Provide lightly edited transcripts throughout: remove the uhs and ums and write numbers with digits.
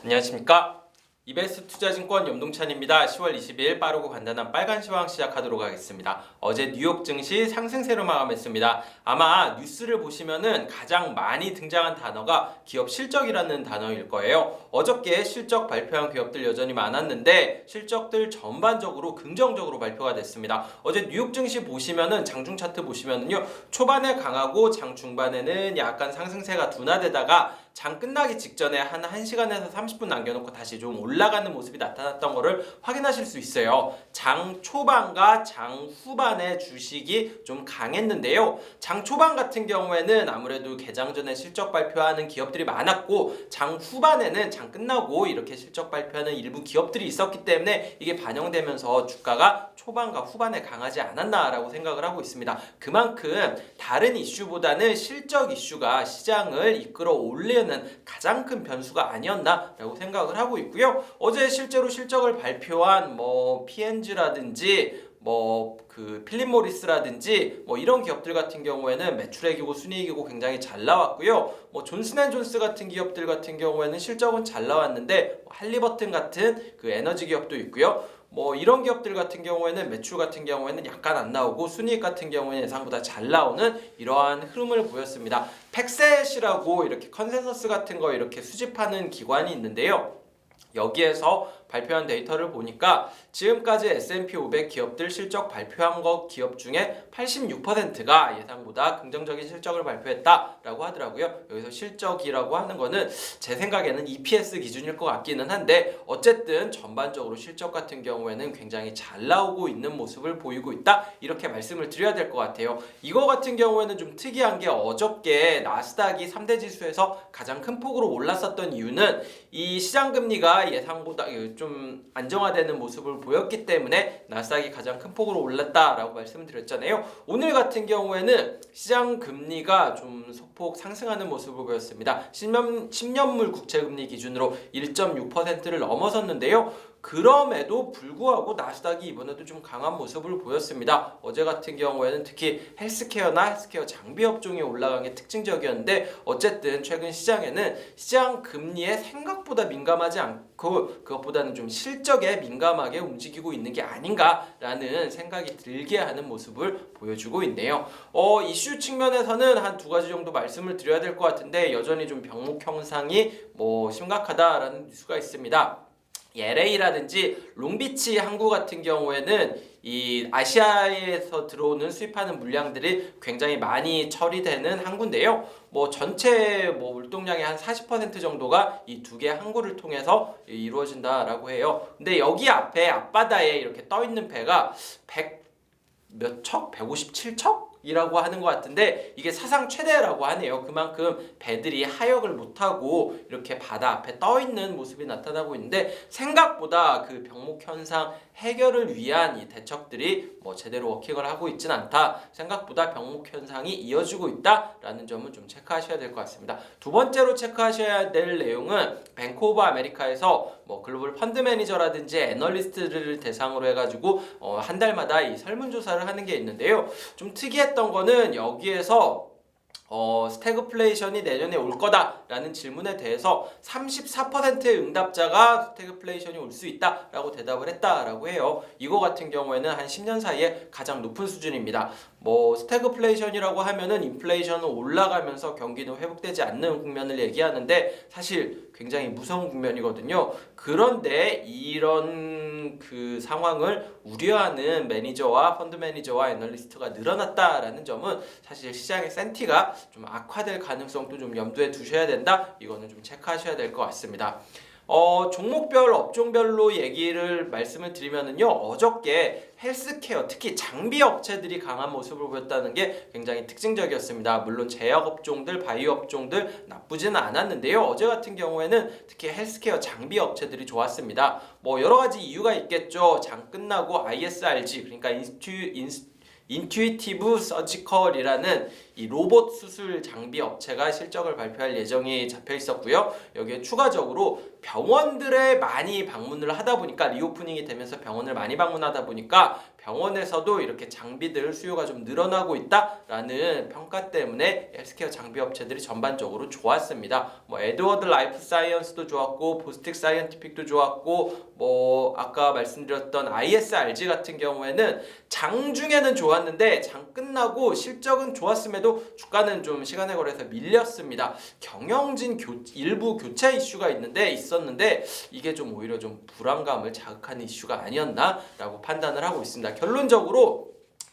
안녕하십니까? 이베스트 투자증권 염동찬입니다. 10월 20일 빠르고 간단한 빨간 시황 시작하도록 하겠습니다. 어제 뉴욕 증시 상승세로 마감했습니다. 아마 뉴스를 보시면은 가장 많이 등장한 단어가 기업 실적이라는 단어일 거예요. 어저께 실적 발표한 기업들 여전히 많았는데 실적들 전반적으로 긍정적으로 발표가 됐습니다. 어제 뉴욕 증시 보시면은 장중 차트 보시면은요, 초반에 강하고 장 중반에는 약간 상승세가 둔화되다가 장 끝나기 직전에 한 1시간에서 30분 남겨놓고 다시 좀 올라가는 모습이 나타났던 것을 확인하실 수 있어요. 장 초반과 장 후반의 주식이 좀 강했는데요. 장 초반 같은 경우에는 아무래도 개장 전에 실적 발표하는 기업들이 많았고, 장 후반에는 장 끝나고 이렇게 실적 발표하는 일부 기업들이 있었기 때문에 이게 반영되면서 주가가 초반과 후반에 강하지 않았나라고 생각을 하고 있습니다. 그만큼 다른 이슈보다는 실적 이슈가 시장을 이끌어 올리는 가장 큰 변수가 아니었나라고 생각을 하고 있고요. 어제 실제로 실적을 발표한 P&G라든지 필립 모리스라든지 이런 기업들 같은 경우에는 매출액이고 순이익이고 굉장히 잘 나왔고요. 존슨앤존스 같은 기업들 같은 경우에는 실적은 잘 나왔는데 할리버튼 같은 그 에너지 기업도 있고요. 이런 기업들 같은 경우에는 매출 같은 경우에는 약간 안 나오고 순이익 같은 경우에는 예상보다 잘 나오는 이러한 흐름을 보였습니다. 팩셋이라고 이렇게 컨센서스 같은 거 이렇게 수집하는 기관이 있는데요. 여기에서 발표한 데이터를 보니까 지금까지 S&P 500 기업들 실적 발표한 것 기업 중에 86%가 예상보다 긍정적인 실적을 발표했다라고 하더라고요. 여기서 실적이라고 하는 거는 제 생각에는 EPS 기준일 것 같기는 한데, 어쨌든 전반적으로 실적 같은 경우에는 굉장히 잘 나오고 있는 모습을 보이고 있다, 이렇게 말씀을 드려야 될 것 같아요. 이거 같은 경우에는 좀 특이한 게, 어저께 나스닥이 3대 지수에서 가장 큰 폭으로 올랐었던 이유는 이 시장 금리가 예상보다 좀 안정화되는 모습을 보였기 때문에 나스닥이 가장 큰 폭으로 올랐다라고 말씀드렸잖아요. 오늘 같은 경우에는 시장 금리가 좀 소폭 상승하는 모습을 보였습니다. 10년물 국채금리 기준으로 1.6%를 넘어섰는데요. 그럼에도 불구하고 나스닥이 이번에도 좀 강한 모습을 보였습니다. 어제 같은 경우에는 특히 헬스케어 장비 업종이 올라간 게 특징적이었는데, 어쨌든 최근 시장에는 시장 금리에 생각보다 민감하지 않고 그것보다는 좀 실적에 민감하게 움직이고 있는 게 아닌가라는 생각이 들게 하는 모습을 보여주고 있네요. 이슈 측면에서는 한 두 가지 정도 말씀을 드려야 될 것 같은데, 여전히 좀 병목 현상이 심각하다라는 뉴스가 있습니다. LA라든지 롱비치 항구 같은 경우에는 이 아시아에서 들어오는 수입하는 물량들이 굉장히 많이 처리되는 항구인데요. 전체 물동량의 한 40% 정도가 이 두 개 항구를 통해서 이루어진다라고 해요. 근데 여기 앞에 앞바다에 이렇게 떠 있는 배가 100 몇 척? 157척? 이라고 하는 것 같은데, 이게 사상 최대라고 하네요. 그만큼 배들이 하역을 못하고 이렇게 바다 앞에 떠 있는 모습이 나타나고 있는데, 생각보다 그 병목 현상 해결을 위한 이 대책들이 제대로 워킹을 하고 있진 않다, 생각보다 병목 현상이 이어지고 있다라는 점은 좀 체크하셔야 될 것 같습니다. 두 번째로 체크하셔야 될 내용은 뱅크 오브 아메리카에서 글로벌 펀드 매니저라든지 애널리스트를 대상으로 해가지고 한 달마다 이 설문조사를 하는 게 있는데요. 좀 특이했던 거는 여기에서 스태그플레이션이 내년에 올 거다라는 질문에 대해서 34%의 응답자가 스태그플레이션이 올 수 있다라고 대답을 했다라고 해요. 이거 같은 경우에는 한 10년 사이에 가장 높은 수준입니다. 스태그플레이션이라고 하면은 인플레이션은 올라가면서 경기는 회복되지 않는 국면을 얘기하는데, 사실 굉장히 무서운 국면이거든요. 그런데 이런 그 상황을 우려하는 매니저와 펀드 매니저와 애널리스트가 늘어났다라는 점은 사실 시장의 센티가 좀 악화될 가능성도 좀 염두에 두셔야 된다, 이거는 좀 체크하셔야 될 것 같습니다. 종목별 업종별로 얘기를 말씀을 드리면은요, 어저께 헬스케어, 특히 장비 업체들이 강한 모습을 보였다는 게 굉장히 특징적이었습니다. 물론 제약 업종들, 바이오 업종들 나쁘지는 않았는데요. 어제 같은 경우에는 특히 헬스케어 장비 업체들이 좋았습니다. 여러 가지 이유가 있겠죠. 장 끝나고 ISRG, 그러니까 인투이티브 서지컬이라는 이 로봇 수술 장비 업체가 실적을 발표할 예정이 잡혀 있었고요. 여기에 추가적으로 병원들에 많이 방문을 하다 보니까 리오프닝이 되면서 병원을 많이 방문하다 보니까 병원에서도 이렇게 장비들 수요가 좀 늘어나고 있다라는 평가 때문에 헬스케어 장비 업체들이 전반적으로 좋았습니다. 뭐 에드워드 라이프 사이언스도 좋았고 보스틱 사이언티픽도 좋았고 뭐 아까 말씀드렸던 ISRG 같은 경우에는 장중에는 좋았는데 장 끝나고 실적은 좋았음에도 주가는 좀 시간에 걸려서 밀렸습니다. 경영진 일부 교체 이슈가 있었는데 이게 좀 오히려 좀 불안감을 자극하는 이슈가 아니었나라고 판단을 하고 있습니다. 결론적으로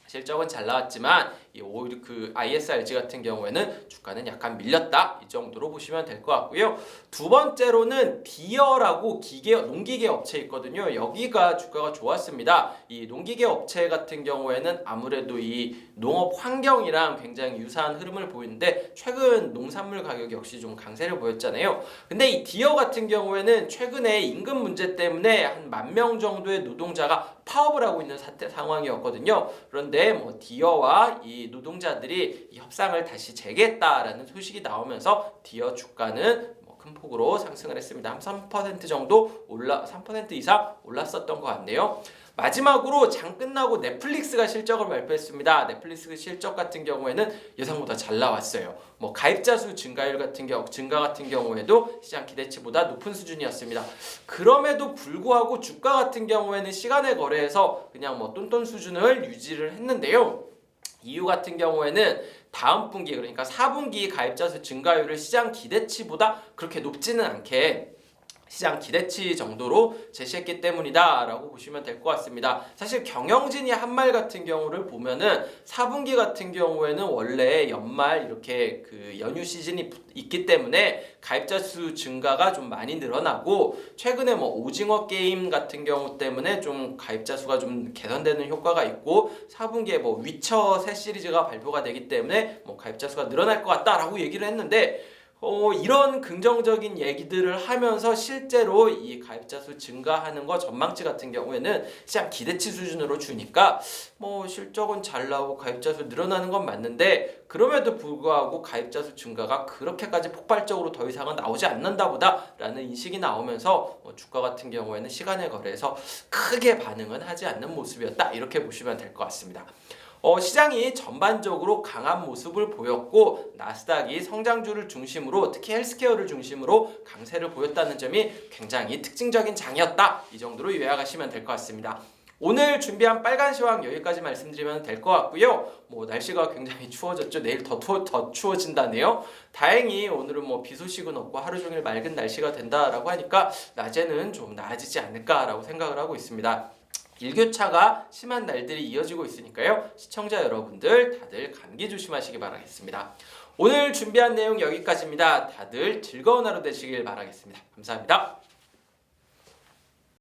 실적은 잘 나왔지만 오히려 그 ISRG 같은 경우에는 주가는 약간 밀렸다 이 정도로 보시면 될 것 같고요. 두 번째로는 디어라고 농기계 업체 있거든요. 여기가 주가가 좋았습니다. 이 농기계 업체 같은 경우에는 아무래도 이 농업 환경이랑 굉장히 유사한 흐름을 보이는데 최근 농산물 가격이 역시 좀 강세를 보였잖아요. 근데 이 디어 같은 경우에는 최근에 임금 문제 때문에 한 10,000명 정도의 노동자가 파업을 하고 있는 상황이었거든요. 그런데 뭐 디어와 이 노동자들이 이 협상을 다시 재개했다라는 소식이 나오면서 디어 주가는 큰 폭으로 상승을 했습니다. 한 3% 정도 3% 이상 올랐었던 것 같네요. 마지막으로 장 끝나고 넷플릭스가 실적을 발표했습니다. 넷플릭스 실적 같은 경우에는 예상보다 잘 나왔어요. 뭐 가입자 수 증가 같은 경우에도 시장 기대치보다 높은 수준이었습니다. 그럼에도 불구하고 주가 같은 경우에는 시간에 거래해서 그냥 뭐 똔똔 수준을 유지를 했는데요. 이유 같은 경우에는 다음 분기 그러니까 4분기 가입자 수 증가율을 시장 기대치보다 그렇게 높지는 않게 시장 기대치 정도로 제시했기 때문이다 라고 보시면 될 것 같습니다. 사실 경영진이 한 말 같은 경우를 보면은 4분기 같은 경우에는 원래 연말 이렇게 그 연휴 시즌이 있기 때문에 가입자 수 증가가 좀 많이 늘어나고 최근에 뭐 오징어 게임 같은 경우 때문에 좀 가입자 수가 좀 개선되는 효과가 있고 4분기에 뭐 위쳐 새 시리즈가 발표가 되기 때문에 뭐 가입자 수가 늘어날 것 같다라고 얘기를 했는데 이런 긍정적인 얘기들을 하면서 실제로 이 가입자 수 증가하는 거 전망치 같은 경우에는 시장 기대치 수준으로 주니까 뭐 실적은 잘 나오고 가입자 수 늘어나는 건 맞는데 그럼에도 불구하고 가입자 수 증가가 그렇게까지 폭발적으로 더 이상은 나오지 않는다 보다라는 인식이 나오면서 주가 같은 경우에는 시간에 거래해서 크게 반응은 하지 않는 모습이었다 이렇게 보시면 될 것 같습니다. 시장이 전반적으로 강한 모습을 보였고 나스닥이 성장주를 중심으로 특히 헬스케어를 중심으로 강세를 보였다는 점이 굉장히 특징적인 장이었다. 이 정도로 요약하시면 될 것 같습니다. 오늘 준비한 빨간 시황 여기까지 말씀드리면 될 것 같고요. 뭐 날씨가 굉장히 추워졌죠. 내일 더 추워진다네요. 다행히 오늘은 뭐 비 소식은 없고 하루 종일 맑은 날씨가 된다라고 하니까 낮에는 좀 나아지지 않을까라고 생각을 하고 있습니다. 일교차가 심한 날들이 이어지고 있으니까요. 시청자 여러분들 다들 감기 조심하시기 바라겠습니다. 오늘 준비한 내용 여기까지입니다. 다들 즐거운 하루 되시길 바라겠습니다. 감사합니다.